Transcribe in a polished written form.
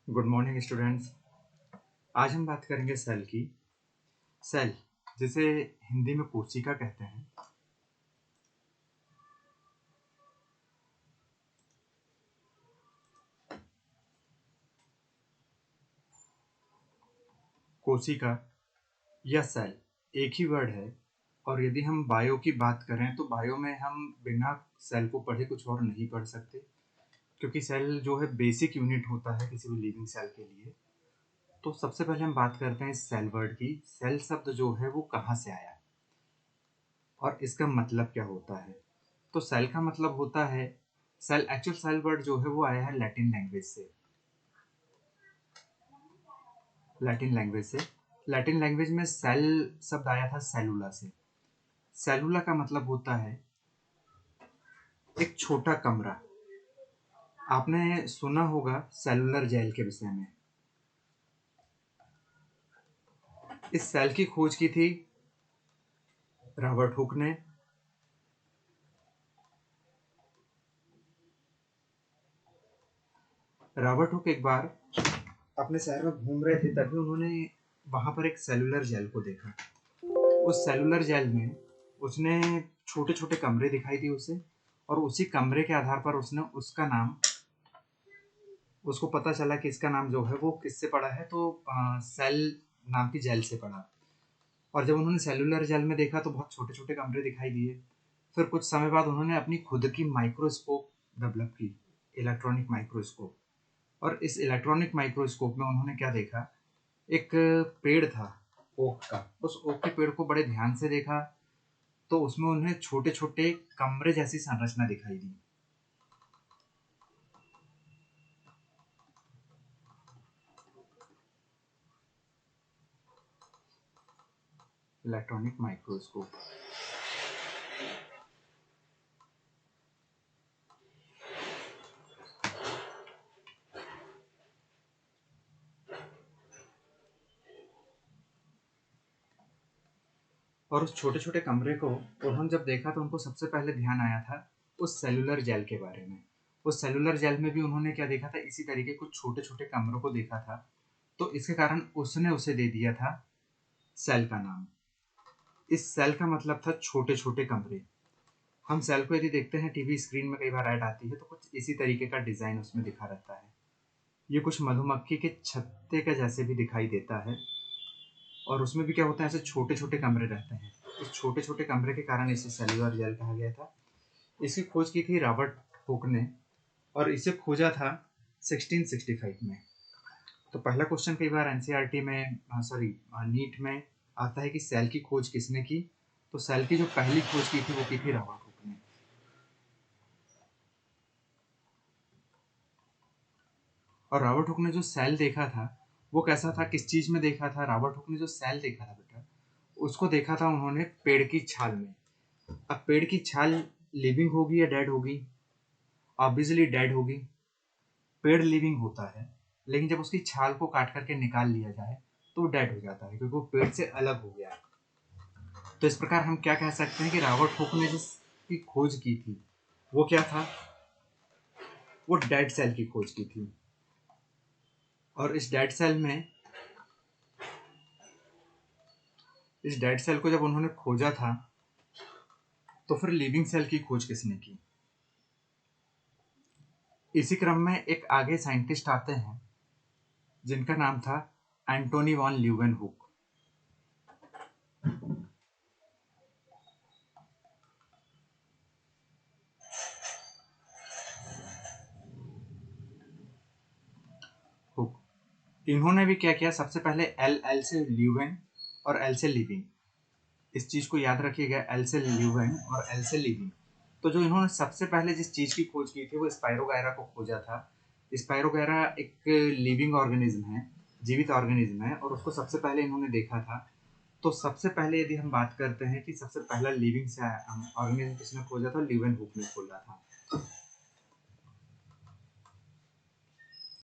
Good morning students. आज हम बात करेंगे सेल की। सेल जिसे हिंदी में कोशिका कहते हैं। कोशिका या सेल एक ही वर्ड है, और यदि हम बायो की बात करें तो बायो में हम बिना सेल को पढ़े कुछ और नहीं पढ़ सकते, क्योंकि सेल जो है बेसिक यूनिट होता है किसी भी लिविंग सेल के लिए। तो सबसे पहले हम बात करते हैं इस सेल वर्ड की। सेल शब्द जो है वो कहाँ से आया और इसका मतलब क्या होता है। तो सेल का मतलब होता है, सेल एक्चुअल सेल वर्ड जो है वो आया है लैटिन लैंग्वेज से। लैटिन लैंग्वेज में सेल शब्द आया था सेलुला से। सेलुला का मतलब होता है एक छोटा कमरा। आपने सुना होगा सेलुलर जेल के विषय में। इस सेल की खोज की थी रॉबर्ट हुक ने। रॉबर्ट हुक एक बार अपने शहर में घूम रहे थे, तभी उन्होंने वहां पर एक सेलुलर जेल को देखा। उस सेलुलर जेल में उसने छोटे छोटे कमरे दिखाई दिए उसे, और उसी कमरे के आधार पर उसने उसका नाम, उसको पता चला कि इसका नाम जो है वो किससे पड़ा है, तो सेल नाम की जेल से पड़ा। और जब उन्होंने सेलुलर जेल में देखा तो बहुत छोटे छोटे कमरे दिखाई दिए। फिर कुछ समय बाद उन्होंने अपनी खुद की माइक्रोस्कोप डेवलप की, इलेक्ट्रॉनिक माइक्रोस्कोप। और इस इलेक्ट्रॉनिक माइक्रोस्कोप में उन्होंने क्या देखा, एक पेड़ था ओक का। उस ओक के पेड़ को बड़े ध्यान से देखा तो उसमें उन्हें छोटे छोटे कमरे जैसी संरचना दिखाई दी। Electronic microscope. और उस छोटे छोटे कमरे को उन्होंने जब देखा तो उनको सबसे पहले ध्यान आया था उस सेलुलर जेल के बारे में। उस सेलुलर जेल में भी उन्होंने क्या देखा था, इसी तरीके कुछ छोटे छोटे कमरों को देखा था। तो इसके कारण उसने उसे दे दिया था सेल का नाम। इस सेल का मतलब था छोटे छोटे कमरे। हम सेल को यदि देखते हैं टीवी स्क्रीन में, कई बार ऐड आती है तो कुछ इसी तरीके का डिजाइन उसमें दिखा रहता है। ये कुछ मधुमक्खी के छत्ते के जैसे भी दिखाई देता है, और उसमें भी क्या होता है, ऐसे छोटे छोटे कमरे रहते हैं। इस छोटे छोटे कमरे के कारण इसे सेल्युलर जेल कहा गया था। इसकी खोज की थी रॉबर्ट हुक ने, और इसे खोजा था 1665 में। तो पहला क्वेश्चन कई बार एनसीईआरटी में, सॉरी नीट में आता है कि सेल की खोज किसने की। तो सेल की जो पहली खोज की थी वो की थी रॉबर्ट हुक ने। और रॉबर्ट हुक ने जो सेल देखा था वो कैसा था, किस चीज में देखा था। रॉबर्ट हुक ने जो सेल देखा था बेटा, उसको देखा था उन्होंने पेड़ की छाल में। अब पेड़ की छाल लिविंग होगी या डेड होगी? ऑब्वियसली डेड होगी। पेड़ लिविंग होता है, लेकिन जब उसकी छाल को काट करके निकाल लिया जाए तो वो डेड हो जाता है, क्योंकि वो पेड़ से अलग हो गया। तो इस प्रकार हम क्या कह सकते हैं कि रॉबर्ट हुक ने जिसकी खोज की थी वो क्या था, वो डेड सेल की खोज की थी। और इस डेड सेल को जब उन्होंने खोजा था तो फिर लिविंग सेल की खोज किसने की। इसी क्रम में एक आगे साइंटिस्ट आते हैं जिनका नाम था एंटोनी वॉन ल्यूवेनहुक। हुक इन्होंने भी क्या किया, सबसे पहले एल से ल्यूवेन और एल से लिविंग। इस चीज को याद रखिएगा, एल से ल्यूवेन और एल से लिविंग। तो जो इन्होंने सबसे पहले जिस चीज की खोज की थी वो स्पाइरोगैरा को खोजा था। स्पाइरोगैरा एक लिविंग ऑर्गेनिज्म है, जीवित ऑर्गेनिज्म है, और उसको सबसे पहले इन्होंने देखा था। तो सबसे पहले यदि हम बात करते हैं कि सबसे पहला लिविंग ऑर्गेनिज्म किसने खोजा था, ल्यूवेनहुक ने खोजा था।